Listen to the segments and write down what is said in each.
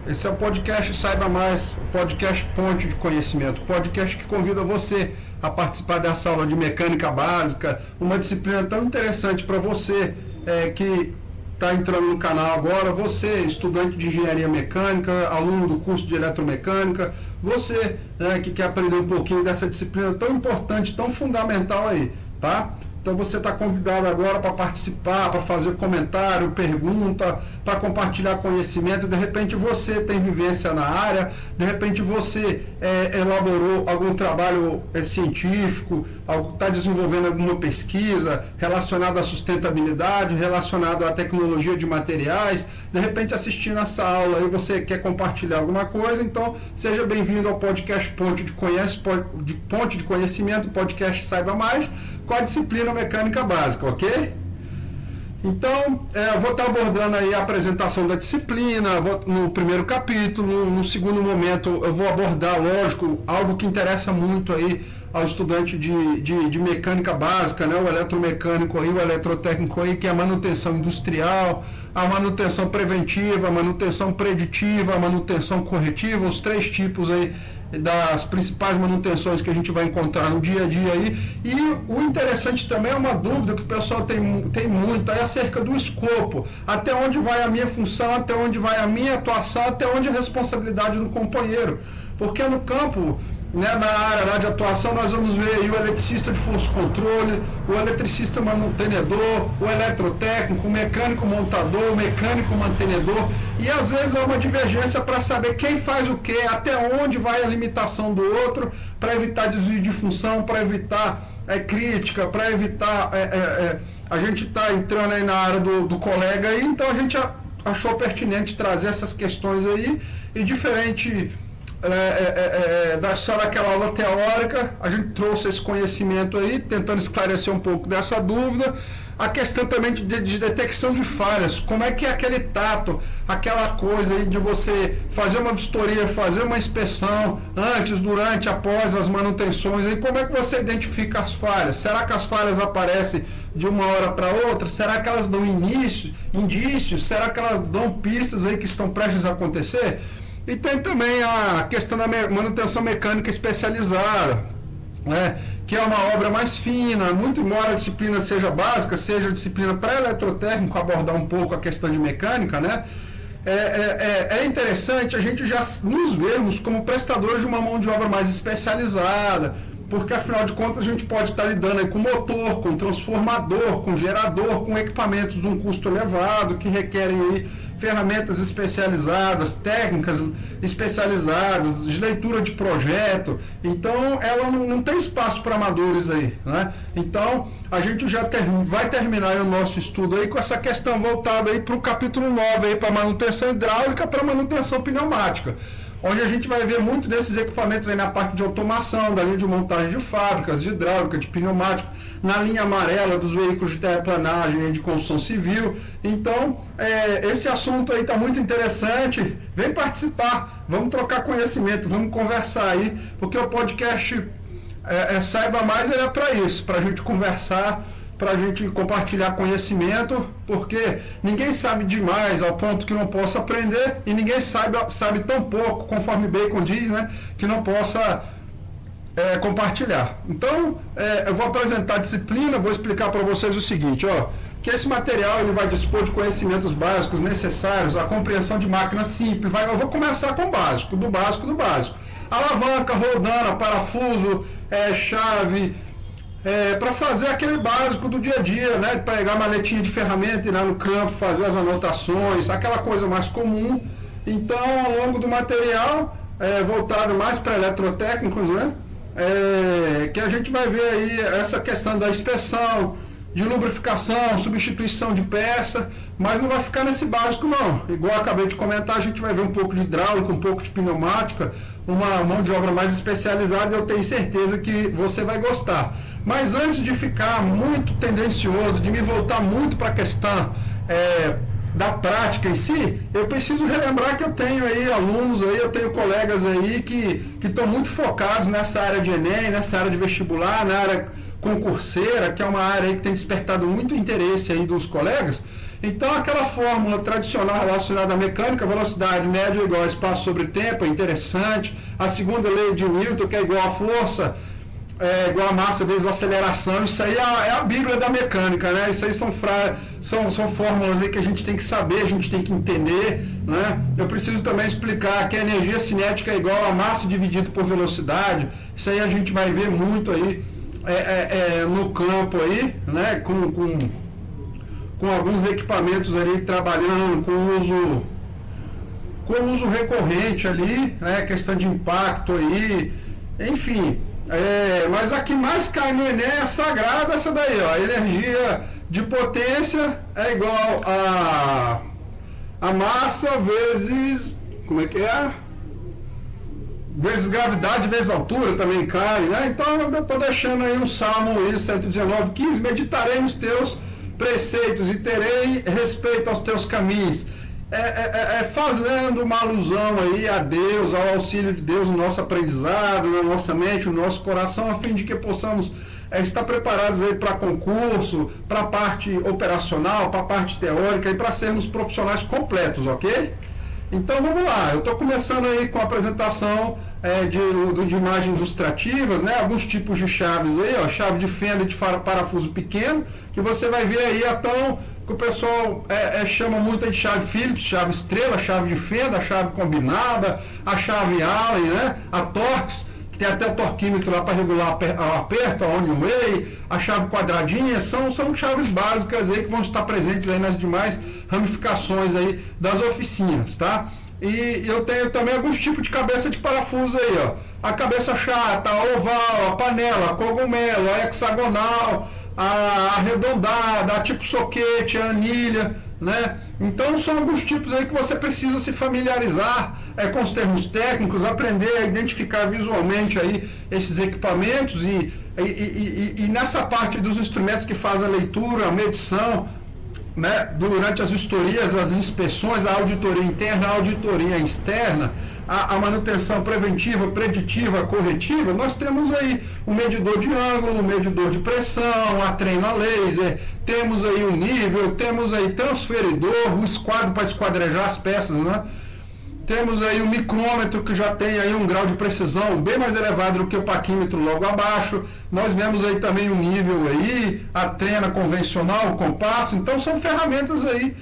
Esse é o podcast Saiba Mais, o podcast Ponte de Conhecimento, o podcast que convida você a participar dessa aula de mecânica básica, uma disciplina tão interessante para você que está entrando no canal agora, você, estudante de engenharia mecânica, aluno do curso de eletromecânica, você que quer aprender um pouquinho dessa disciplina tão importante, tão fundamental aí, tá? Então você está convidado agora para participar, para fazer comentário, pergunta, para compartilhar conhecimento. De repente você tem vivência na área, de repente você elaborou algum trabalho científico, está desenvolvendo alguma pesquisa relacionada à sustentabilidade, relacionada à tecnologia de materiais. De repente assistindo essa aula aí você quer compartilhar alguma coisa, então seja bem-vindo ao podcast Ponte de Conhecimento, podcast Saiba Mais, com a disciplina mecânica básica, ok? Então, eu vou estar abordando aí a apresentação da disciplina, no primeiro capítulo, no segundo momento eu vou abordar, lógico, algo que interessa muito aí ao estudante de mecânica básica, né? O eletromecânico aí, o eletrotécnico aí, que é a manutenção industrial, a manutenção preventiva, a manutenção preditiva, a manutenção corretiva, os três tipos aí das principais manutenções que a gente vai encontrar no dia a dia aí. E o interessante também é uma dúvida que o pessoal tem muito, é acerca do escopo, até onde vai a minha função, até onde vai a minha atuação, até onde a responsabilidade do companheiro, porque no campo, na área lá de atuação, nós vamos ver aí o eletricista de força controle, o eletricista manutenedor, o eletrotécnico, o mecânico montador, o mecânico mantenedor, e às vezes há uma divergência para saber quem faz o que, até onde vai a limitação do outro, para evitar desvio de função, para evitar crítica, para evitar a gente está entrando aí na área do colega aí, então a gente achou pertinente trazer essas questões aí, e diferente só daquela aula teórica, a gente trouxe esse conhecimento aí, tentando esclarecer um pouco dessa dúvida. A questão também de detecção de falhas, como é que é aquele tato, aquela coisa aí de você fazer uma vistoria, fazer uma inspeção, antes, durante, após as manutenções, aí como é que você identifica as falhas? Será que as falhas aparecem de uma hora para outra? Será que elas dão indícios? Será que elas dão pistas aí que estão prestes a acontecer? E tem também a questão da manutenção mecânica especializada, né, que é uma obra mais fina, muito embora a disciplina seja básica, seja a disciplina para eletrotécnico, abordar um pouco a questão de mecânica, né? É interessante a gente já nos vermos como prestadores de uma mão de obra mais especializada, porque afinal de contas a gente pode estar lidando aí com motor, com transformador, com gerador, com equipamentos de um custo elevado, que requerem aí ferramentas especializadas, técnicas especializadas, de leitura de projeto. Então ela não tem espaço para amadores aí, né? Então a gente já vai terminar o nosso estudo aí com essa questão voltada aí para o capítulo 9 aí, para manutenção hidráulica, para manutenção pneumática, onde a gente vai ver muito desses equipamentos aí na parte de automação, da linha de montagem de fábricas, de hidráulica, de pneumática, na linha amarela dos veículos de terraplanagem e de construção civil. Então, esse assunto aí está muito interessante. Vem participar, vamos trocar conhecimento, vamos conversar aí, porque o podcast Saiba Mais é para isso, para a gente conversar, para a gente compartilhar conhecimento, porque ninguém sabe demais ao ponto que não possa aprender, e ninguém sabe tão pouco, conforme Bacon diz, né, que não possa compartilhar. Então, eu vou apresentar a disciplina, vou explicar para vocês o seguinte, que esse material ele vai dispor de conhecimentos básicos necessários à compreensão de máquina simples. Eu vou começar com o básico, do básico. Alavanca, rodana, parafuso, chave, para fazer aquele básico do dia a dia, né? Pegar a maletinha de ferramenta, ir lá no campo, fazer as anotações, aquela coisa mais comum. Então, ao longo do material, voltado mais para eletrotécnicos, né? Que a gente vai ver aí essa questão da inspeção, de lubrificação, substituição de peça, mas não vai ficar nesse básico não. Igual eu acabei de comentar, a gente vai ver um pouco de hidráulica, um pouco de pneumática, uma mão de obra mais especializada, e eu tenho certeza que você vai gostar. Mas antes de ficar muito tendencioso, de me voltar muito para a questão da prática em si, eu preciso relembrar que eu tenho aí alunos aí, eu tenho colegas aí que estão muito focados nessa área de Enem, nessa área de vestibular, na área concurseira, que é uma área aí que tem despertado muito interesse aí dos colegas. Então, aquela fórmula tradicional relacionada à mecânica, velocidade média é igual a espaço sobre tempo, é interessante. A segunda lei de Newton, que é igual a força, é igual a massa vezes a aceleração, isso aí é a bíblia da mecânica, né? Isso aí são fórmulas aí que a gente tem que saber, a gente tem que entender, né? Eu preciso também explicar que a energia cinética é igual a massa dividido por velocidade. Isso aí a gente vai ver muito aí no campo aí, né? Com alguns equipamentos ali trabalhando com uso recorrente ali, né? Questão de impacto aí, enfim. Mas a que mais cai no Enem é a sagrada, essa daí, ó. A energia de potência é igual a massa vezes, como é que é? Vezes gravidade, vezes altura também cai, né? Então eu estou deixando aí um Salmo 119:15, meditarei nos teus preceitos e terei respeito aos teus caminhos. Fazendo uma alusão aí a Deus, ao auxílio de Deus no nosso aprendizado, na nossa mente, no nosso coração, a fim de que possamos estar preparados aí para concurso, para a parte operacional, para a parte teórica e para sermos profissionais completos, ok? Então vamos lá, eu estou começando aí com a apresentação de imagens ilustrativas, né? Alguns tipos de chaves aí, ó, chave de fenda e de parafuso pequeno, que você vai ver aí que o pessoal chama muito de chave Phillips, chave estrela, chave de fenda, a chave combinada, a chave Allen, né? A Torx, que tem até o torquímetro lá para regular o aperto, a One Way, a chave quadradinha, são chaves básicas aí que vão estar presentes aí nas demais ramificações aí das oficinas, tá? E eu tenho também alguns tipos de cabeça de parafuso aí, ó. A cabeça chata, a oval, a panela, a cogumelo, a hexagonal, a arredondada, a tipo soquete, a anilha, né? Então são alguns tipos aí que você precisa se familiarizar com os termos técnicos, aprender a identificar visualmente aí esses equipamentos e nessa parte dos instrumentos que fazem a leitura, a medição, né? Durante as vistorias, as inspeções, a auditoria interna, a auditoria externa, a manutenção preventiva, preditiva, corretiva, nós temos aí o medidor de ângulo, o medidor de pressão, a treino a laser, temos aí o nível, temos aí transferidor, o esquadro para esquadrejar as peças, né? Temos aí o micrômetro, que já tem aí um grau de precisão bem mais elevado do que o paquímetro logo abaixo. Nós vemos aí também o nível aí, a trena convencional, o compasso. Então são ferramentas aí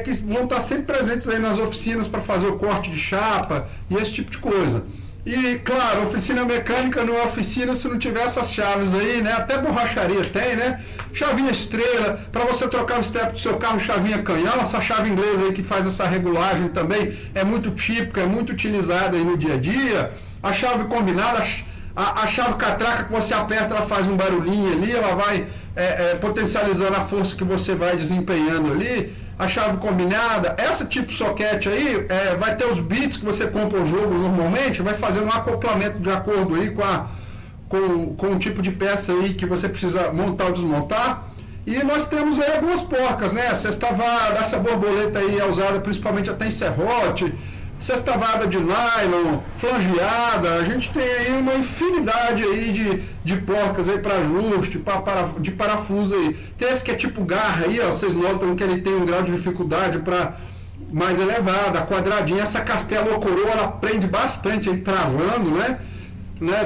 que vão estar sempre presentes aí nas oficinas para fazer o corte de chapa e esse tipo de coisa. E, claro, oficina mecânica não é oficina se não tiver essas chaves aí, né? Até borracharia tem, né? Chavinha estrela, para você trocar o step do seu carro, chavinha canhão, essa chave inglesa aí que faz essa regulagem também é muito típica, é muito utilizada aí no dia a dia. A chave combinada, a chave catraca que você aperta, ela faz um barulhinho ali, ela vai potencializando a força que você vai desempenhando ali. A chave combinada, essa tipo soquete aí, vai ter os bits que você compra o jogo normalmente, vai fazer um acoplamento de acordo aí com o tipo de peça aí que você precisa montar ou desmontar. E nós temos aí algumas porcas, né? Sextavada, essa borboleta aí é usada principalmente até em serrote, sextavada de nylon, flangeada, a gente tem aí uma infinidade aí de porcas aí para ajuste, de parafuso aí. Tem esse que é tipo garra aí, ó, vocês notam que ele tem um grau de dificuldade para mais elevado, a quadradinha, essa castela ou coroa, ela prende bastante aí travando, né?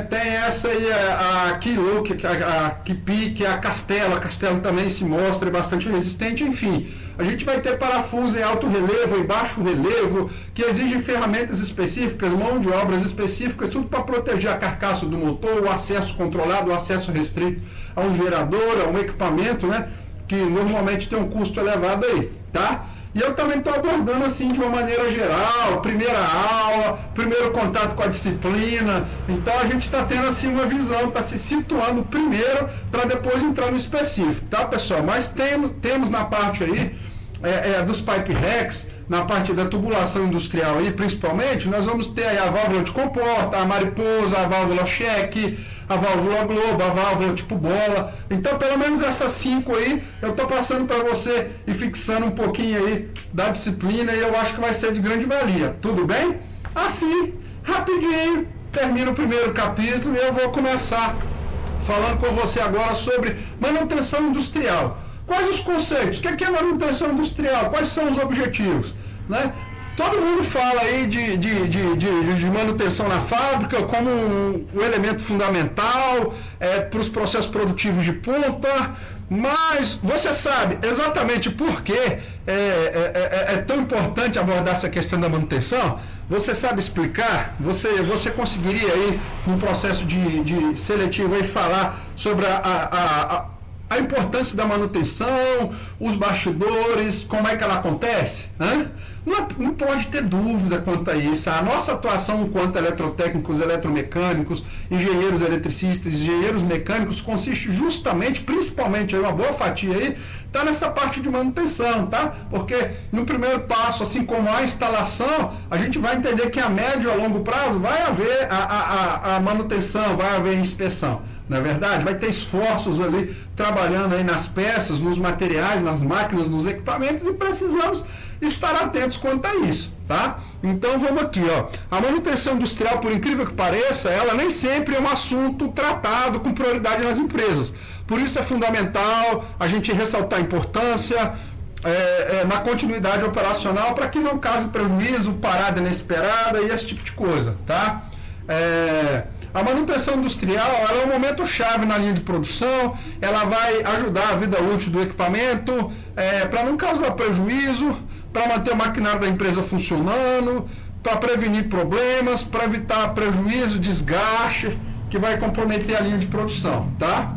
Tem essa aí, a Kilo, a Kipi, que é a Castelo também se mostra bastante resistente, enfim. A gente vai ter parafuso em alto relevo, em baixo relevo, que exigem ferramentas específicas, mão de obras específicas, tudo para proteger a carcaça do motor, o acesso controlado, o acesso restrito a um gerador, a um equipamento, né? Que normalmente tem um custo elevado aí, tá? E eu também estou abordando assim de uma maneira geral, primeira aula, primeiro contato com a disciplina. Então a gente está tendo assim uma visão, está se situando primeiro para depois entrar no específico, tá, pessoal? Mas temos na parte aí dos pipe racks, na parte da tubulação industrial aí, principalmente, nós vamos ter aí a válvula de comporta, a mariposa, a válvula cheque, a válvula globo, a válvula tipo bola. Então, pelo menos essas 5 aí, eu estou passando para você e fixando um pouquinho aí da disciplina e eu acho que vai ser de grande valia. Tudo bem? Assim, rapidinho, termina o primeiro capítulo e eu vou começar falando com você agora sobre manutenção industrial. Quais os conceitos? O que é manutenção industrial? Quais são os objetivos? Né? Todo mundo fala aí de manutenção na fábrica como um elemento fundamental para os processos produtivos de ponta, mas você sabe exatamente por que é tão importante abordar essa questão da manutenção? Você sabe explicar? Você conseguiria aí, num processo de seletivo, aí, falar sobre a importância da manutenção, os bastidores, como é que ela acontece? Né? Não pode ter dúvida quanto a isso. A nossa atuação enquanto eletrotécnicos, eletromecânicos, engenheiros eletricistas, engenheiros mecânicos, consiste justamente, principalmente, aí, uma boa fatia aí, está nessa parte de manutenção, tá? Porque no primeiro passo, assim como a instalação, a gente vai entender que a médio e a longo prazo vai haver a manutenção, vai haver inspeção. Não é verdade? Vai ter esforços ali trabalhando aí nas peças, nos materiais, nas máquinas, nos equipamentos e precisamos estar atentos quanto a isso, tá? Então vamos aqui, ó. A manutenção industrial, por incrível que pareça, ela nem sempre é um assunto tratado com prioridade nas empresas. Por isso é fundamental a gente ressaltar a importância na continuidade operacional para que não cause prejuízo, parada inesperada e esse tipo de coisa, tá? A manutenção industrial ela é um momento chave na linha de produção, ela vai ajudar a vida útil do equipamento para não causar prejuízo, para manter o maquinário da empresa funcionando, para prevenir problemas, para evitar prejuízo, desgaste, que vai comprometer a linha de produção, tá?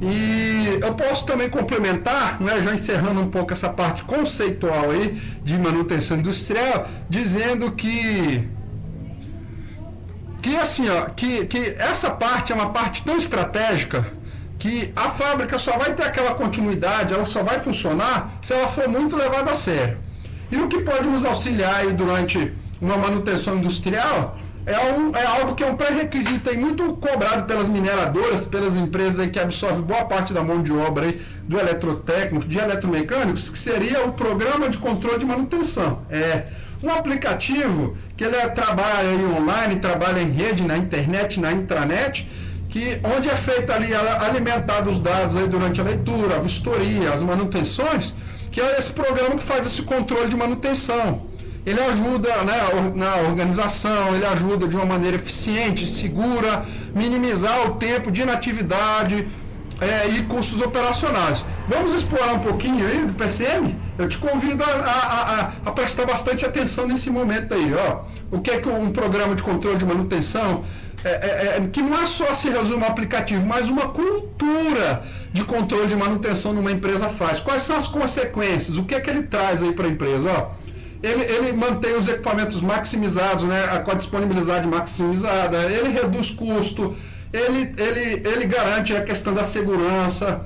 E eu posso também complementar, né, já encerrando um pouco essa parte conceitual aí de manutenção industrial, dizendo que assim, ó, que essa parte é uma parte tão estratégica que a fábrica só vai ter aquela continuidade, ela só vai funcionar se ela for muito levada a sério. E o que pode nos auxiliar aí durante uma manutenção industrial é algo que é um pré-requisito aí muito cobrado pelas mineradoras, pelas empresas aí que absorvem boa parte da mão de obra aí do eletrotécnico, de eletromecânicos, que seria o programa de controle de manutenção. Um aplicativo que ele trabalha aí online, trabalha em rede, na internet, na intranet, onde é feito ali, alimentado os dados aí durante a leitura, a vistoria, as manutenções, que é esse programa que faz esse controle de manutenção. Ele ajuda, né, na organização, ele ajuda de uma maneira eficiente, segura, minimizar o tempo de inatividade e custos operacionais. Vamos explorar um pouquinho aí do PCM? Eu te convido a prestar bastante atenção nesse momento aí. Ó. O que é um programa de controle de manutenção? Que não é só se resume ao aplicativo, mas uma cultura de controle de manutenção numa empresa faz. Quais são as consequências? O que é que ele traz aí para a empresa? Ó, ele mantém os equipamentos maximizados, né, com a disponibilidade maximizada, ele reduz custo, ele garante a questão da segurança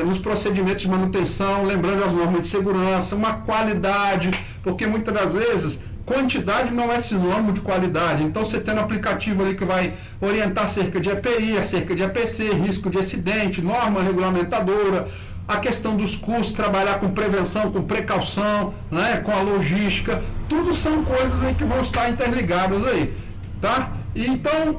nos procedimentos de manutenção, lembrando as normas de segurança, uma qualidade, porque muitas das vezes quantidade não é sinônimo de qualidade. Então, você tem um aplicativo ali que vai orientar acerca de EPI, acerca de EPC, risco de acidente, norma regulamentadora, a questão dos custos, trabalhar com prevenção, com precaução, né, com a logística, tudo são coisas aí que vão estar interligadas aí, tá? E então,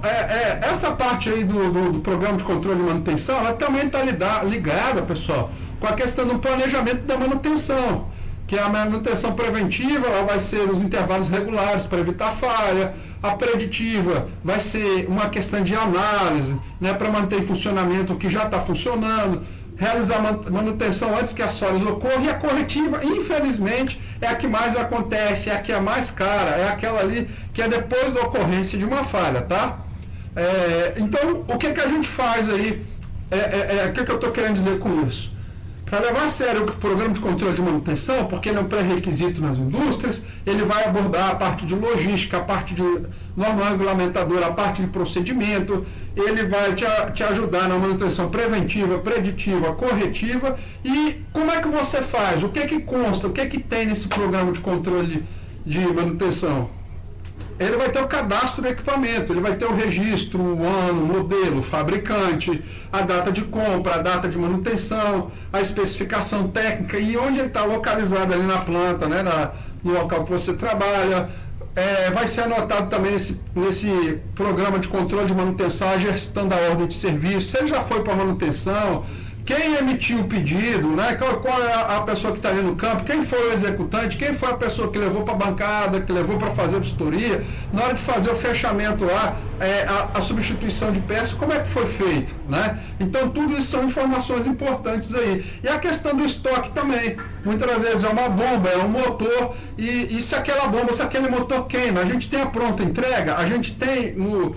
essa parte aí do programa de controle e manutenção, ela também está ligada, pessoal, com a questão do planejamento da manutenção, que a manutenção preventiva ela vai ser os intervalos regulares para evitar falha, a preditiva vai ser uma questão de análise, né, para manter em funcionamento o que já está funcionando, realizar manutenção antes que as falhas ocorram, e a corretiva, infelizmente, é a que mais acontece, é a que é mais cara, é aquela ali que é depois da ocorrência de uma falha, tá? Então, o que a gente faz aí, o que eu estou querendo dizer com isso? Para levar a sério o programa de controle de manutenção, porque ele é um pré-requisito nas indústrias, ele vai abordar a parte de logística, a parte de norma regulamentadora, a parte de procedimento, ele vai te ajudar na manutenção preventiva, preditiva, corretiva. E como é que você faz? O que é que consta? O que é que tem nesse programa de controle de manutenção? Ele vai ter o cadastro do equipamento, ele vai ter o registro, o ano, o modelo, o fabricante, a data de compra, a data de manutenção, a especificação técnica e onde ele está localizado ali na planta, né, no local que você trabalha. Vai ser anotado também nesse programa de controle de manutenção a gestão da ordem de serviço, se ele já foi para manutenção, quem emitiu o pedido, né? Qual é a pessoa que está ali no campo, quem foi o executante, quem foi a pessoa que levou para a bancada, que levou para fazer a vistoria, na hora de fazer o fechamento lá, a substituição de peças, como é que foi feito, né? Então, tudo isso são informações importantes aí. E a questão do estoque também. Muitas vezes é uma bomba, é um motor, e se aquela bomba, se aquele motor queima, a gente tem a pronta entrega, a gente tem no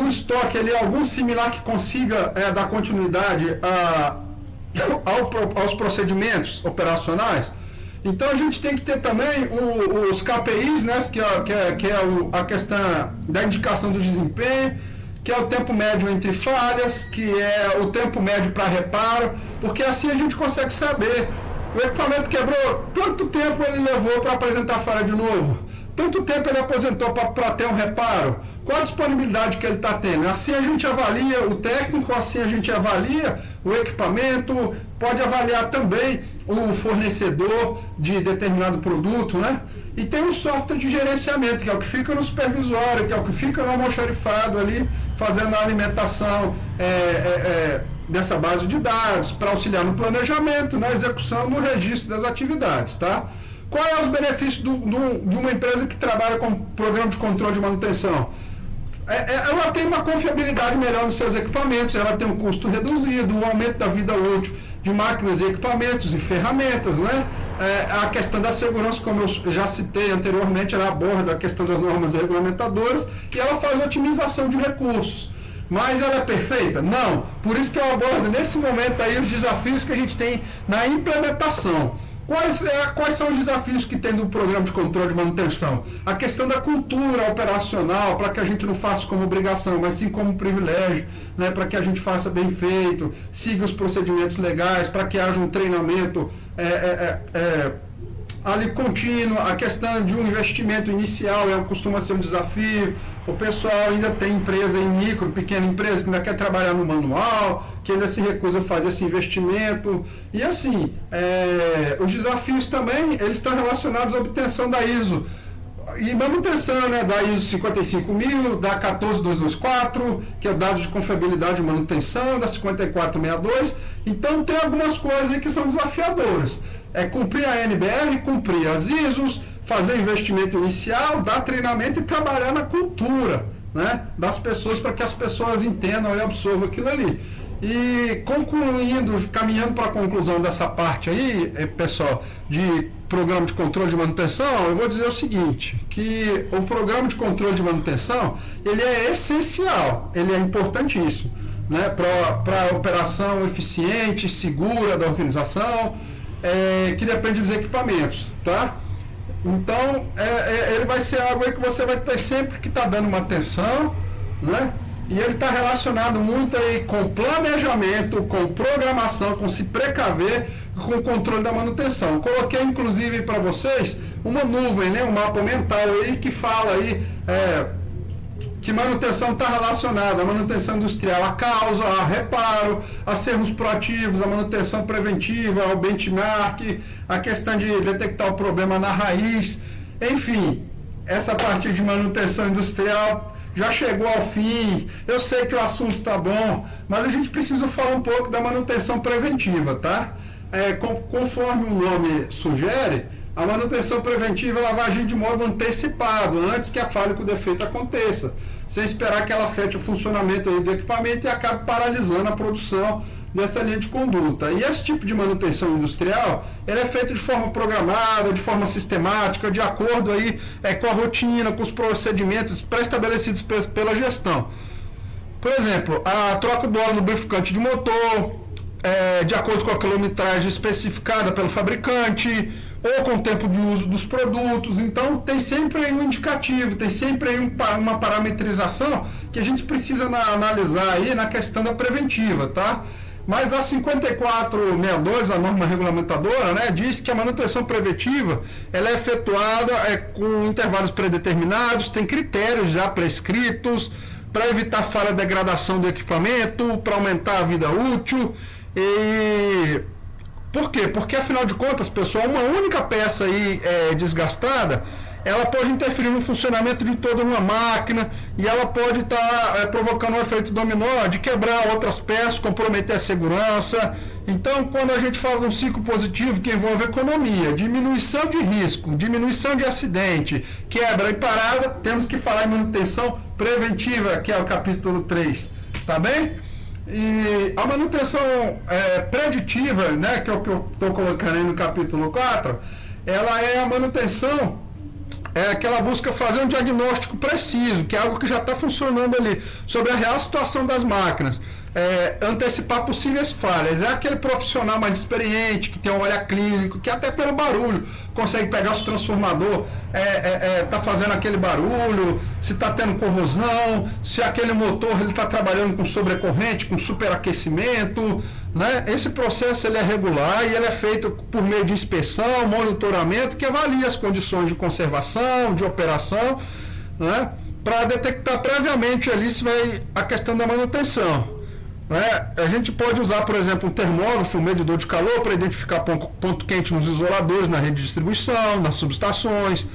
estoque ali algum similar que consiga dar continuidade aos procedimentos operacionais. Então a gente tem que ter também os KPIs, né, que é a questão da indicação do desempenho, que é o tempo médio entre falhas, que é o tempo médio para reparo, porque assim a gente consegue saber. O equipamento quebrou, quanto tempo ele levou para apresentar a falha de novo? Tanto tempo ele aposentou para ter um reparo? Qual a disponibilidade que ele está tendo? Assim a gente avalia o técnico, assim a gente avalia o equipamento, pode avaliar também o fornecedor de determinado produto, né? E tem um software de gerenciamento, que é o que fica no supervisório, que é o que fica no almoxarifado ali, fazendo a alimentação dessa base de dados, para auxiliar no planejamento, na execução, no registro das atividades, tá? Quais são os benefícios de uma empresa que trabalha com programa de controle de manutenção? Ela tem uma confiabilidade melhor nos seus equipamentos, ela tem um custo reduzido, o aumento da vida útil de máquinas e equipamentos e ferramentas, né? A questão da segurança, como eu já citei anteriormente, ela aborda a questão das normas regulamentadoras e ela faz otimização de recursos. Mas ela é perfeita? Não. Por isso que eu abordo nesse momento aí os desafios que a gente tem na implementação. Quais são os desafios que tem do programa de controle de manutenção? A questão da cultura operacional, para que a gente não faça como obrigação, mas sim como privilégio, né, para que a gente faça bem feito, siga os procedimentos legais, para que haja um treinamento ali contínuo. A questão de um investimento inicial costuma ser um desafio. O pessoal ainda tem empresa em micro, pequena empresa, que ainda quer trabalhar no manual, que ainda se recusa a fazer esse investimento. E assim, os desafios também, eles estão relacionados à obtenção da ISO. E manutenção, né, da ISO 55000, da 14224, que é dados de confiabilidade de manutenção, da 5462. Então tem algumas coisas aí que são desafiadoras. Cumprir a NBR, cumprir as ISOs, fazer investimento inicial, dar treinamento e trabalhar na cultura, né, das pessoas, para que as pessoas entendam e absorvam aquilo ali. E concluindo, caminhando para a conclusão dessa parte aí, pessoal, de programa de controle de manutenção, eu vou dizer o seguinte, que o programa de controle de manutenção, ele é essencial, ele é importantíssimo, né, para a operação eficiente, segura da organização, que depende dos equipamentos, tá? Então, ele vai ser algo aí que você vai ter sempre que estar dando uma atenção, né? E ele está relacionado muito aí com planejamento, com programação, com se precaver, com o controle da manutenção. Coloquei, inclusive, para vocês uma nuvem, né? Um mapa mental aí que fala aí que manutenção está relacionada à manutenção industrial, a causa, a reparo, a sermos proativos, a manutenção preventiva, ao benchmark, a questão de detectar o problema na raiz. Enfim, essa parte de manutenção industrial já chegou ao fim. Eu sei que o assunto está bom, mas a gente precisa falar um pouco da manutenção preventiva, tá? Conforme o nome sugere, a manutenção preventiva ela vai agir de modo antecipado, antes que a falha com o defeito aconteça, sem esperar que ela afete o funcionamento aí do equipamento e acabe paralisando a produção dessa linha de conduta. E esse tipo de manutenção industrial, ele é feito de forma programada, de forma sistemática, de acordo aí, com a rotina, com os procedimentos pré-estabelecidos pela gestão. Por exemplo, a troca do óleo lubrificante de motor, de acordo com a quilometragem especificada pelo fabricante, ou com o tempo de uso dos produtos. Então tem sempre aí um indicativo, tem sempre aí uma parametrização que a gente precisa analisar aí na questão da preventiva, tá? Mas a 5462, a norma regulamentadora, né, diz que a manutenção preventiva ela é efetuada com intervalos predeterminados, tem critérios já prescritos para evitar falha e degradação do equipamento, para aumentar a vida útil. E por quê? Porque, afinal de contas, pessoal, uma única peça aí desgastada, ela pode interferir no funcionamento de toda uma máquina e ela pode estar provocando um efeito dominó de quebrar outras peças, comprometer a segurança. Então, quando a gente fala de um ciclo positivo que envolve economia, diminuição de risco, diminuição de acidente, quebra e parada, temos que falar em manutenção preventiva, que é o capítulo 3, tá bem? E a manutenção preditiva, né, que é o que eu estou colocando aí no capítulo 4, ela é a manutenção que ela busca fazer um diagnóstico preciso, que é algo que já está funcionando ali, sobre a real situação das máquinas. Antecipar possíveis falhas. É aquele profissional mais experiente, que tem um olhar clínico, que até pelo barulho consegue pegar o transformador, tá fazendo aquele barulho, se está tendo corrosão, se aquele motor está trabalhando com sobrecorrente, com superaquecimento, né? Esse processo ele é regular e ele é feito por meio de inspeção, monitoramento, que avalia as condições de conservação, de operação, né? Para detectar previamente ali se vai a questão da manutenção. A gente pode usar, por exemplo, um termôgrafo, um medidor de calor, para identificar ponto quente nos isoladores, na rede de distribuição, nas subestações,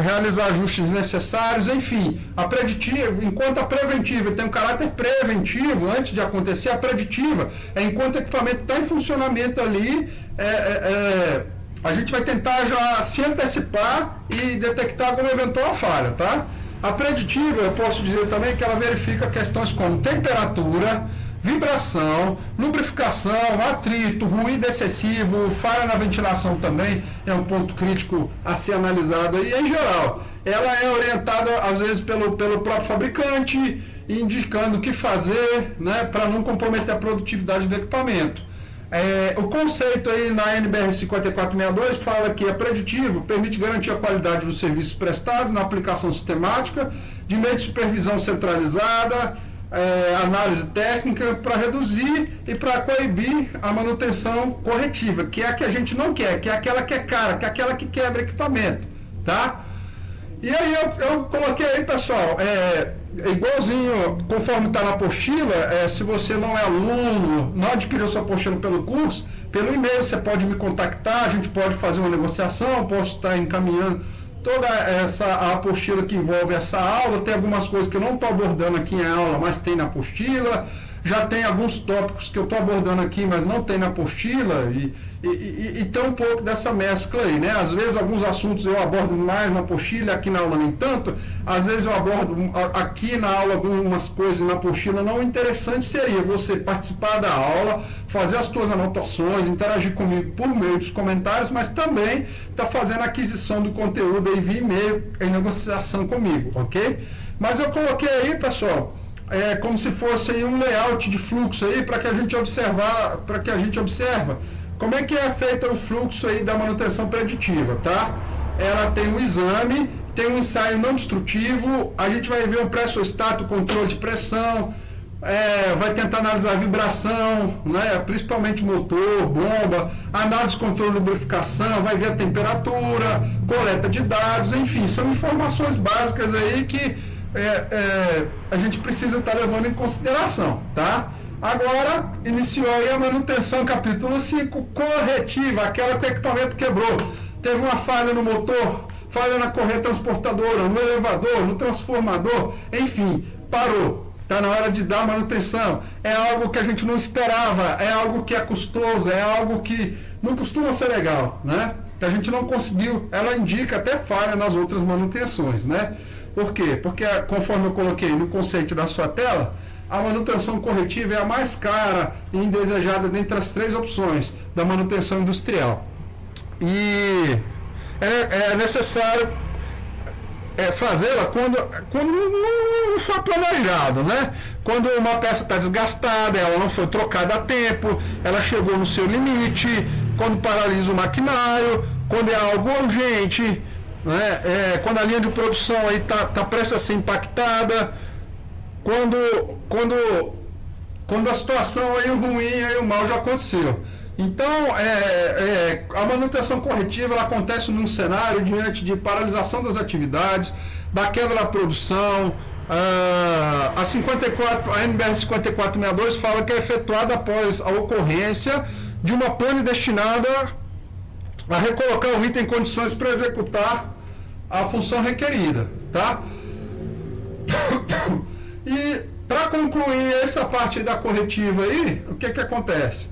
realizar ajustes necessários, enfim. A preditiva, enquanto a preventiva tem um caráter preventivo, antes de acontecer, a preditiva é enquanto o equipamento está em funcionamento ali, a gente vai tentar já se antecipar e detectar alguma eventual falha, tá? A preditiva, eu posso dizer também que ela verifica questões como temperatura, vibração, lubrificação, atrito, ruído excessivo, falha na ventilação também é um ponto crítico a ser analisado aí. Em geral, ela é orientada às vezes pelo próprio fabricante, indicando o que fazer, né, para não comprometer a produtividade do equipamento. O conceito aí na NBR 5462 fala que é preditivo, permite garantir a qualidade dos serviços prestados na aplicação sistemática, de meio de supervisão centralizada, análise técnica, para reduzir e para coibir a manutenção corretiva, que é a que a gente não quer, que é aquela que é cara, que é aquela que quebra equipamento, tá? E aí eu coloquei aí, pessoal, igualzinho, conforme está na apostila, se você não é aluno, não adquiriu sua apostila pelo curso, pelo e-mail você pode me contactar, a gente pode fazer uma negociação, posso estar encaminhando toda a apostila que envolve essa aula. Tem algumas coisas que eu não estou abordando aqui em aula, mas tem na apostila. Já tem alguns tópicos que eu estou abordando aqui, mas não tem na apostila, e tem um pouco dessa mescla aí, né? Às vezes alguns assuntos eu abordo mais na apostila, aqui na aula nem tanto. Às vezes eu abordo aqui na aula algumas coisas na apostila. Não, o interessante seria você participar da aula, fazer as suas anotações, interagir comigo por meio dos comentários, mas também tá fazendo a aquisição do conteúdo aí via e-mail, em negociação comigo, ok? Mas eu coloquei aí, pessoal, como se fosse aí um layout de fluxo aí para que a gente observa como é que é feito o fluxo aí da manutenção preditiva, tá? Ela tem um exame, tem um ensaio não destrutivo, a gente vai ver um pressostato, controle de pressão, vai tentar analisar a vibração, né? Principalmente motor, bomba, análise de controle de lubrificação, vai ver a temperatura, coleta de dados, enfim, são informações básicas aí que a gente precisa estar levando em consideração, tá? Agora, iniciou aí a manutenção, capítulo 5, corretiva, aquela que o equipamento quebrou. Teve uma falha no motor, falha na correia transportadora, no elevador, no transformador, enfim, parou. Está na hora de dar manutenção. É algo que a gente não esperava, é algo que é custoso, é algo que não costuma ser legal, né? Que a gente não conseguiu, ela indica até falha nas outras manutenções, né? Por quê? Porque, conforme eu coloquei no conceito da sua tela, a manutenção corretiva é a mais cara e indesejada dentre as 3 opções da manutenção industrial. E é necessário fazê-la quando não for planejado, né? Quando uma peça está desgastada, ela não foi trocada a tempo, ela chegou no seu limite, quando paralisa o maquinário, quando é algo urgente, né? Quando a linha de produção aí tá prestes a ser impactada, quando a situação aí ruim, aí o mal já aconteceu. Então, a manutenção corretiva ela acontece num cenário diante de paralisação das atividades, da queda da produção. A NBR 5462 fala que é efetuada após a ocorrência de uma pane destinada a recolocar o item em condições para executar a função requerida, tá? E para concluir essa parte da corretiva aí, o que acontece?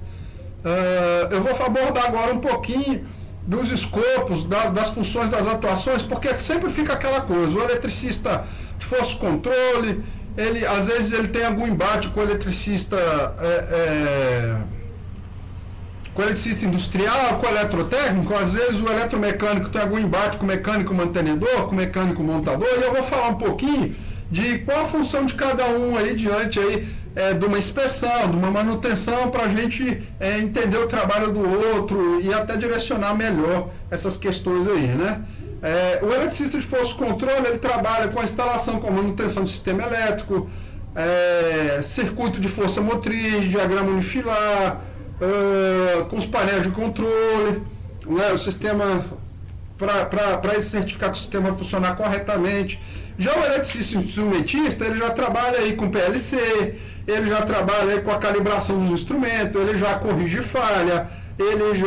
Eu vou abordar agora um pouquinho dos escopos, das funções, das atuações, porque sempre fica aquela coisa, o eletricista de força e controle, às vezes ele tem algum embate com o eletricista industrial, com o eletrotécnico, às vezes o eletromecânico tem algum embate com o mecânico mantenedor, com o mecânico montador, e eu vou falar um pouquinho de qual a função de cada um aí diante aí, de uma inspeção, de uma manutenção, para a gente entender o trabalho do outro e até direcionar melhor essas questões aí, né? O eletricista de força e controle, ele trabalha com a instalação, com a manutenção do sistema elétrico, circuito de força motriz, diagrama unifilar, com os painéis de controle, né? O sistema, para ele certificar que o sistema vai funcionar corretamente. Já o eletricista instrumentista, ele já trabalha aí com PLC, ele já trabalha aí com a calibração dos instrumentos, ele já corrige falha, ele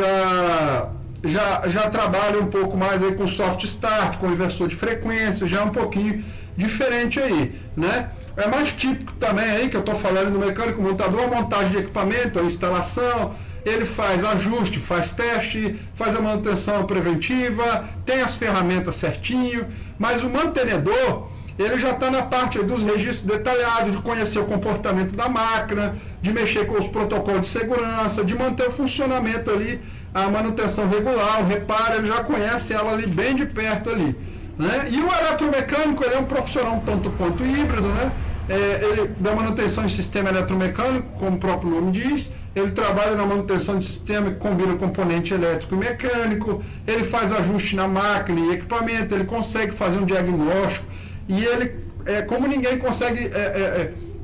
já trabalha um pouco mais aí com soft start, com inversor de frequência, já é um pouquinho diferente aí, né? É mais típico também aí, que eu estou falando do mecânico montador, a montagem de equipamento, a instalação, ele faz ajuste, faz teste, faz a manutenção preventiva, tem as ferramentas certinho, mas o mantenedor, ele já está na parte dos registros detalhados, de conhecer o comportamento da máquina, de mexer com os protocolos de segurança, de manter o funcionamento ali, a manutenção regular, o reparo, ele já conhece ela ali bem de perto ali, né? E o eletromecânico, ele é um profissional um tanto quanto híbrido, né? Ele dá manutenção de sistema eletromecânico, como o próprio nome diz, ele trabalha na manutenção de sistema que combina componente elétrico e mecânico, ele faz ajuste na máquina e equipamento, ele consegue fazer um diagnóstico, e ele, como ninguém consegue,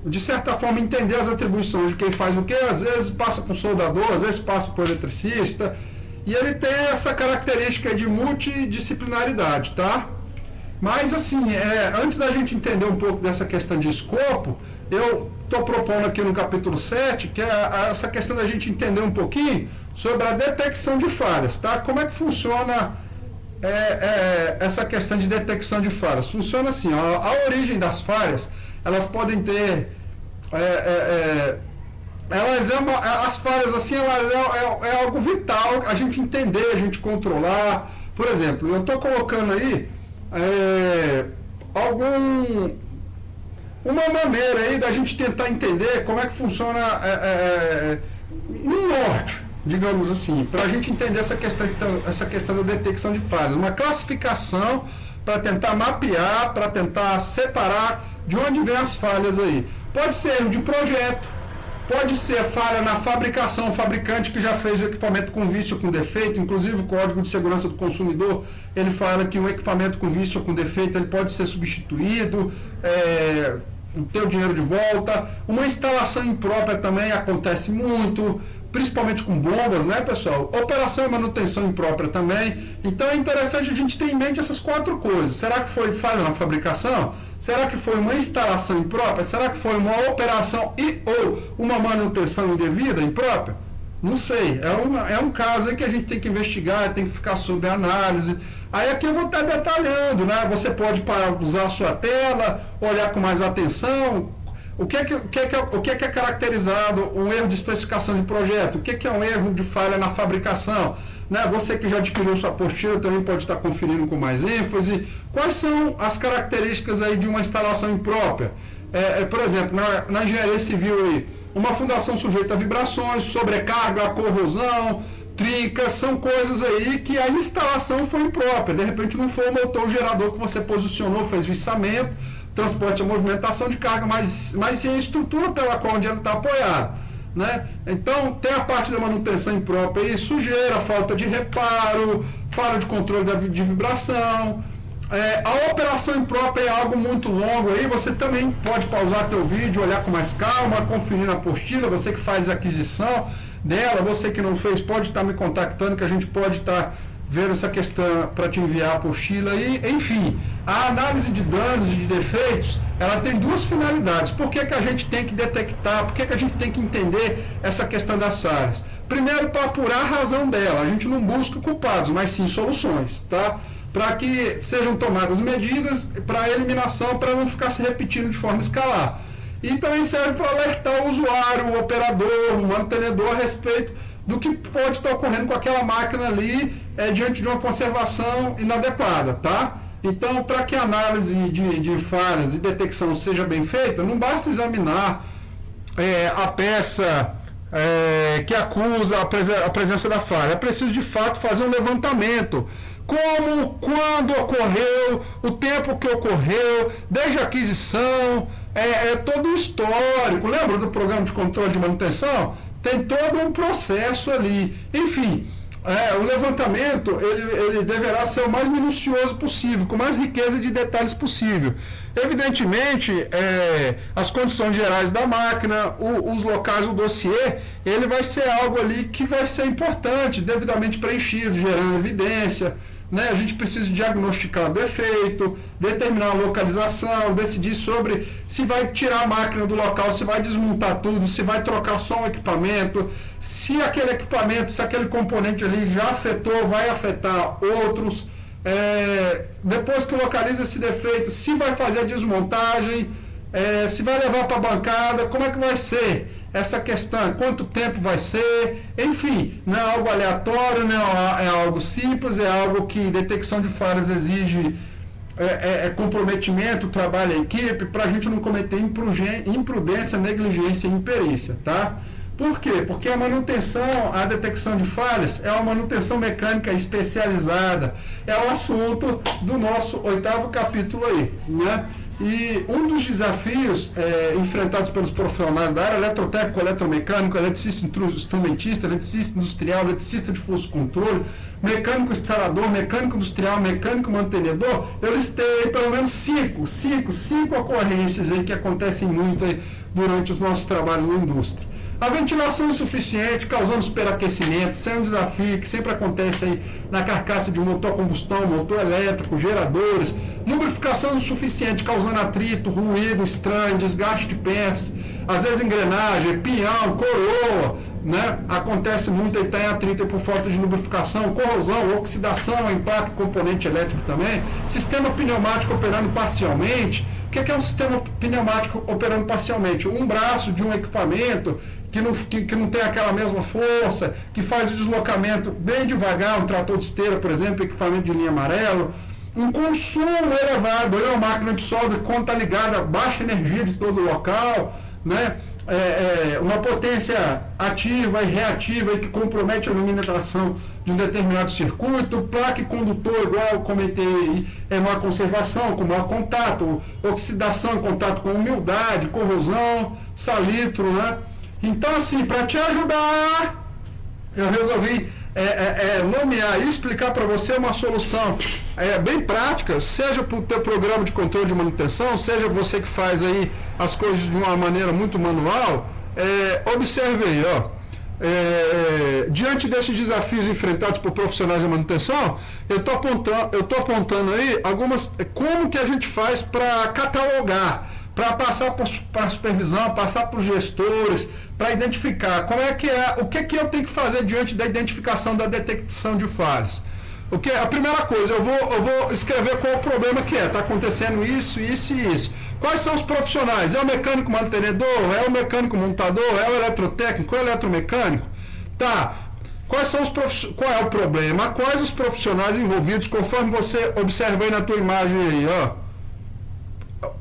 de certa forma, entender as atribuições de quem faz o que, às vezes passa por soldador, às vezes passa por eletricista, e ele tem essa característica de multidisciplinaridade, tá? Mas, assim, antes da gente entender um pouco dessa questão de escopo, eu estou propondo aqui no capítulo 7, que é essa questão da gente entender um pouquinho sobre a detecção de falhas, tá? Como é que funciona essa questão de detecção de falhas? Funciona assim, ó, a origem das falhas, elas podem ter... as falhas, assim, é algo vital, a gente entender, a gente controlar. Por exemplo, eu estou colocando aí uma maneira aí da gente tentar entender como é que funciona no norte, digamos assim, para a gente entender essa questão da detecção de falhas, uma classificação para tentar mapear, para tentar separar de onde vem as falhas aí. Pode ser erro de projeto, pode ser falha na fabricação, o fabricante que já fez o equipamento com vício ou com defeito, inclusive o Código de Segurança do Consumidor, ele fala que um equipamento com vício ou com defeito, ele pode ser substituído, ter o dinheiro de volta. Uma instalação imprópria também acontece muito, principalmente com bombas, né, pessoal? Operação e manutenção imprópria também. Então é interessante a gente ter em mente essas 4 coisas. Será que foi falha na fabricação? Será que foi uma instalação imprópria? Será que foi uma operação ou uma manutenção indevida, imprópria? Não sei. É um caso aí que a gente tem que investigar, tem que ficar sob análise. Aí aqui eu vou estar detalhando, né? Você pode usar a sua tela, olhar com mais atenção. O que é caracterizado um erro de especificação de projeto? O que é um erro de falha na fabricação? Né? Você que já adquiriu sua apostila também pode estar conferindo com mais ênfase. Quais são as características aí de uma instalação imprópria? Por exemplo, na engenharia civil, aí, uma fundação sujeita a vibrações, sobrecarga, corrosão, trincas, são coisas aí que a instalação foi imprópria. De repente não foi o motor gerador que você posicionou, fez o içamento, transporte a movimentação de carga, mas sim a estrutura pela qual onde ela está apoiada, né? Então, tem a parte da manutenção imprópria aí, sujeira, falta de reparo, falha de controle de vibração. A operação imprópria é algo muito longo aí, você também pode pausar teu vídeo, olhar com mais calma, conferir na apostila, você que faz a aquisição dela, você que não fez, pode estar me contactando, que a gente pode estar ver essa questão para te enviar a apostila aí. Enfim, a análise de danos e de defeitos, ela tem 2 finalidades. Por que a gente tem que detectar, por que a gente tem que entender essa questão das falhas? Primeiro, para apurar a razão dela, a gente não busca culpados, mas sim soluções, tá? para que sejam tomadas medidas para a eliminação, para não ficar se repetindo de forma escalar. E também serve para alertar o usuário, o operador, o mantenedor a respeito do que pode estar ocorrendo com aquela máquina ali diante de uma conservação inadequada, tá? Então, para que a análise de falhas e detecção seja bem feita, não basta examinar a peça que acusa a presença da falha. É preciso, de fato, fazer um levantamento. Como, quando ocorreu, o tempo que ocorreu, desde a aquisição, todo o histórico. Lembra do programa de controle de manutenção? Tem todo um processo ali. Enfim, o levantamento ele deverá ser o mais minucioso possível, com mais riqueza de detalhes possível. Evidentemente, as condições gerais da máquina, os locais, o dossiê, ele vai ser algo ali que vai ser importante, devidamente preenchido, gerando evidência. Né? A gente precisa diagnosticar o defeito, determinar a localização, decidir sobre se vai tirar a máquina do local, se vai desmontar tudo, se vai trocar só um equipamento, se aquele equipamento, se aquele componente ali já afetou, vai afetar outros. Depois que localiza esse defeito, se vai fazer a desmontagem, se vai levar para a bancada, como é que vai ser essa questão, quanto tempo vai ser, enfim, não é algo aleatório, não é algo simples, é algo que detecção de falhas exige comprometimento, trabalho em equipe, para a gente não cometer imprudência, negligência e imperícia, tá? Por quê? Porque a manutenção, a detecção de falhas é uma manutenção mecânica especializada, é o assunto do nosso 8º capítulo aí, né? E um dos desafios enfrentados pelos profissionais da área, eletrotécnico, eletromecânico, eletricista instrumentista, eletricista industrial, eletricista de fluxo controle, mecânico instalador, mecânico industrial, mecânico mantenedor, eu listei aí pelo menos cinco ocorrências aí que acontecem muito aí durante os nossos trabalhos na indústria. A ventilação insuficiente, causando superaquecimento, isso é um desafio que sempre acontece aí na carcaça de um motor a combustão, motor elétrico, geradores. Lubrificação insuficiente, causando atrito, ruído estranho, desgaste de peças, às vezes engrenagem, peão, coroa, né? Acontece muito aí, tem atrito aí por falta de lubrificação, corrosão, oxidação, impacto componente elétrico também. Sistema pneumático operando parcialmente. O que é um sistema pneumático operando parcialmente? Um braço de um equipamento que não tem aquela mesma força, que faz o deslocamento bem devagar, um trator de esteira, por exemplo, equipamento de linha amarelo, um consumo elevado, uma máquina de solda quando está ligada a baixa energia de todo o local, né? Uma potência ativa e reativa que compromete a iluminação de um determinado circuito, placa e condutor, igual eu comentei, má conservação, com mau contato, oxidação em contato com umidade, corrosão, salitro, né? Então, assim, para te ajudar, eu resolvi nomear e explicar para você uma solução bem prática, seja para o teu programa de controle de manutenção, seja você que faz aí as coisas de uma maneira muito manual. Observe aí, ó. Diante desses desafios enfrentados por profissionais de manutenção, eu tô apontando aí algumas como que a gente faz para catalogar, para passar para a supervisão, passar para os gestores, para identificar o que eu tenho que fazer diante da identificação da detecção de falhas. A primeira coisa, eu vou escrever qual o problema que está acontecendo isso, isso e isso. Quais são os profissionais? É o mecânico mantenedor? É o mecânico montador? É o eletrotécnico? É o eletromecânico? Tá. Qual é o problema? Quais os profissionais envolvidos, conforme você observa aí na tua imagem aí, ó.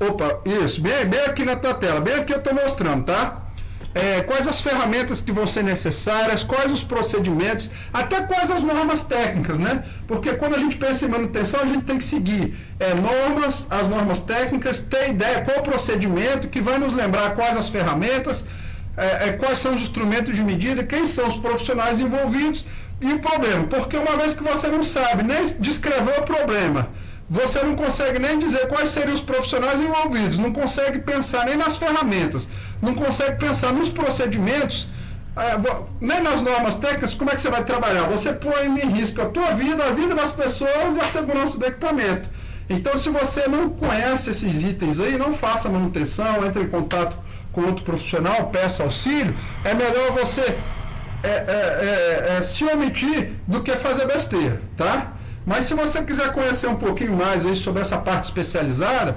Opa, isso, bem aqui na tua tela, bem aqui eu estou mostrando, tá? Quais as ferramentas que vão ser necessárias, quais os procedimentos, até quais as normas técnicas, né? Porque quando a gente pensa em manutenção, a gente tem que seguir as normas técnicas, ter ideia qual o procedimento que vai nos lembrar quais as ferramentas, quais são os instrumentos de medida, quem são os profissionais envolvidos e o problema. Porque uma vez que você não sabe nem descrever o problema, você não consegue nem dizer quais seriam os profissionais envolvidos, não consegue pensar nem nas ferramentas, não consegue pensar nos procedimentos, nem nas normas técnicas, como é que você vai trabalhar? Você põe em risco a tua vida, a vida das pessoas e a segurança do equipamento. Então, se você não conhece esses itens aí, não faça manutenção, entre em contato com outro profissional, peça auxílio, é melhor você se omitir do que fazer besteira, tá? Mas se você quiser conhecer um pouquinho mais aí sobre essa parte especializada,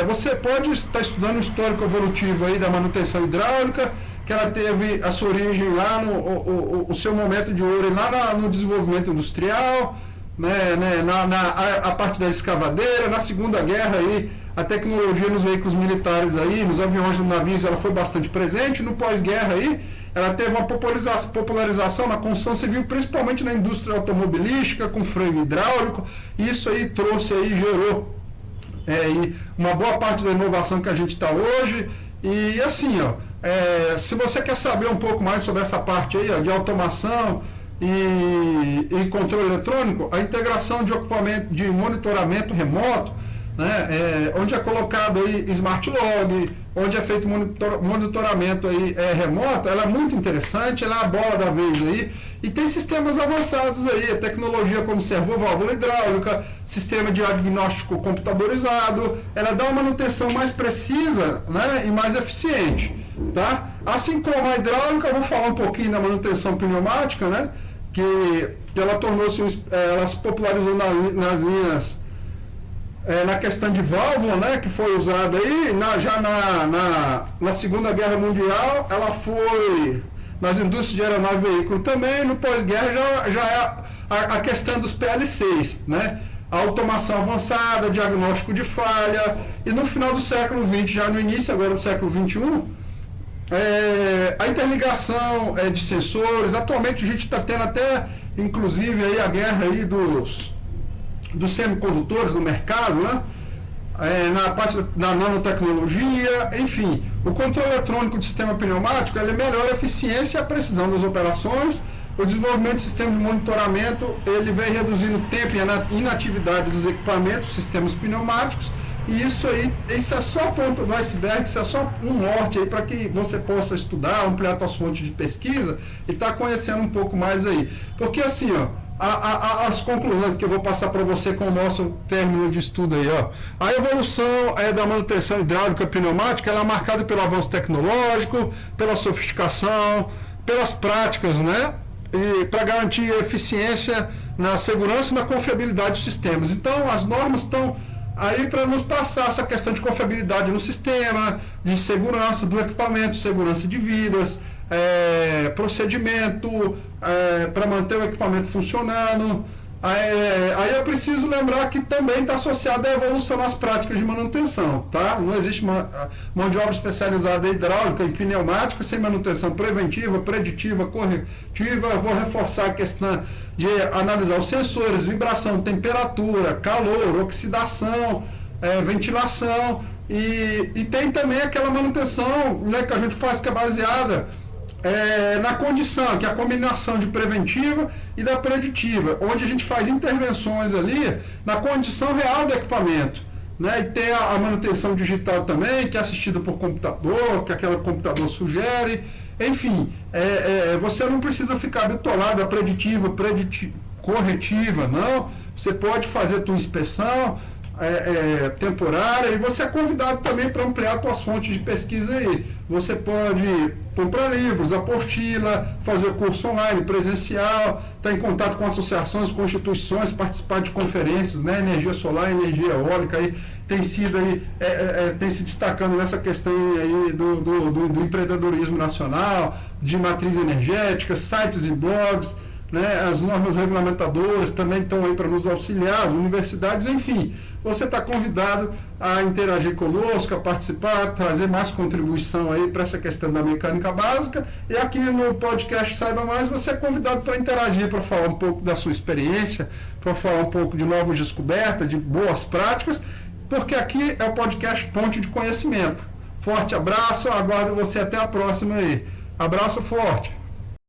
você pode estar estudando o histórico evolutivo aí da manutenção hidráulica, que ela teve a sua origem lá o seu momento de ouro lá no desenvolvimento industrial, a parte da escavadeira, na Segunda Guerra aí, a tecnologia nos veículos militares aí, nos aviões, nos navios, ela foi bastante presente. No pós-guerra aí, ela teve uma popularização na construção civil, principalmente na indústria automobilística, com freio hidráulico. Isso aí trouxe aí, gerou uma boa parte da inovação que a gente está hoje. E assim, se você quer saber um pouco mais sobre essa parte aí, de automação e controle eletrônico, a integração de equipamento de monitoramento remoto, onde é colocado aí Smart Log, onde é feito monitoramento aí, remoto, ela é muito interessante, ela é a bola da vez aí, e tem sistemas avançados aí, a tecnologia como servoválvula hidráulica, sistema de diagnóstico computadorizado, ela dá uma manutenção mais precisa, e mais eficiente, tá? Assim como a hidráulica, eu vou falar um pouquinho da manutenção pneumática, que ela tornou-se, ela se popularizou nas linhas, na questão de válvula, que foi usada aí, já na Segunda Guerra Mundial, ela foi nas indústrias de aeronave e veículo também. No pós-guerra já é a questão dos PLCs, a automação avançada, diagnóstico de falha, e no final do século XX, já no início agora do século XXI, a interligação de sensores. Atualmente a gente está tendo até, inclusive, aí a guerra aí dos semicondutores no mercado, na parte da nanotecnologia, enfim. O controle eletrônico de sistema pneumático, ele melhora a eficiência e a precisão das operações. O desenvolvimento de sistema de monitoramento, ele vem reduzindo o tempo e a inatividade dos equipamentos, sistemas pneumáticos. E isso é só a ponta do iceberg, isso é só um norte aí para que você possa estudar, ampliar suas fontes de pesquisa e estar conhecendo um pouco mais aí. Porque assim, as conclusões que eu vou passar para você com o nosso término de estudo aí, a evolução da manutenção hidráulica pneumática, ela é marcada pelo avanço tecnológico, pela sofisticação, pelas práticas, e para garantir a eficiência na segurança e na confiabilidade dos sistemas. Então, as normas estão aí para nos passar essa questão de confiabilidade no sistema, de segurança do equipamento, segurança de vidas, procedimento para manter o equipamento funcionando. Aí eu preciso lembrar que também está associado à evolução nas práticas de manutenção, tá? Não existe mão de obra especializada em hidráulica e pneumática sem manutenção preventiva, preditiva, corretiva. Eu vou reforçar a questão de analisar os sensores, vibração, temperatura, calor, oxidação, ventilação, e tem também aquela manutenção, que a gente faz, que é baseada na condição, que é a combinação de preventiva e da preditiva, onde a gente faz intervenções ali na condição real do equipamento, E tem a manutenção digital também, que é assistida por computador, que aquele computador sugere. Enfim, você não precisa ficar bitolado a preditiva, corretiva, não. Você pode fazer a tua inspeção temporária, e você é convidado também para ampliar suas fontes de pesquisa aí. Você pode comprar livros, apostila, fazer curso online, presencial, estar em contato com associações, constituições, participar de conferências, energia solar, energia eólica, aí, tem sido aí, tem se destacando nessa questão aí do empreendedorismo nacional, de matriz energética, sites e blogs, as normas regulamentadoras também estão aí para nos auxiliar, as universidades, enfim. Você está convidado a interagir conosco, a participar, a trazer mais contribuição aí para essa questão da mecânica básica. E aqui no podcast Saiba Mais, você é convidado para interagir, para falar um pouco da sua experiência, para falar um pouco de novas descobertas, de boas práticas, porque aqui é o podcast Ponte de Conhecimento. Forte abraço, aguardo você até a próxima aí. Abraço forte.